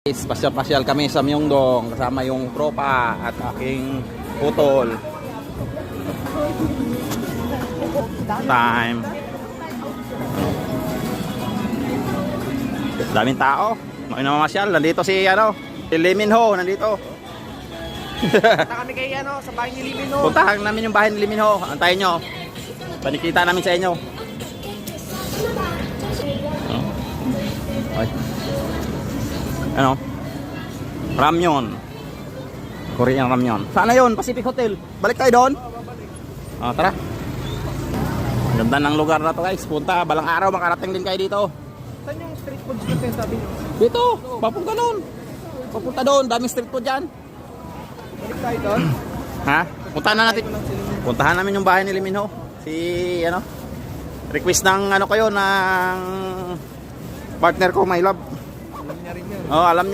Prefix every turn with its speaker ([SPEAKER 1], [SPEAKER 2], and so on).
[SPEAKER 1] Pasyal-pasyal kami sa Myeongdong kasama yung tropa at aking putol. Time. Daming tao. Mamasyal. Nandito si si Lee Min-ho nandito.
[SPEAKER 2] Punta kami kay sa bahay ni Lee Min-ho.
[SPEAKER 1] Puntahan namin yung bahay ni Lee Min-ho. Antayin nyo. Panikita namin sa inyo. Ay. Ramyon. Korean ramyon. Sana yon, Pacific Hotel. Balik tayo doon. Tara. Ganda ng lugar na to, guys. Punta, balang araw makarating din kayo dito.
[SPEAKER 2] Saan yung street food na sabi nyo?
[SPEAKER 1] Dito, papunta doon. Papunta doon, daming street food dyan.
[SPEAKER 2] Balik tayo doon?
[SPEAKER 1] Ha? Puntahan na natin. Puntahan namin yung bahay ni Lee Min-ho. Request ng kayo ng partner ko, my love.
[SPEAKER 2] Alam niya rin yun.
[SPEAKER 1] Alam niya.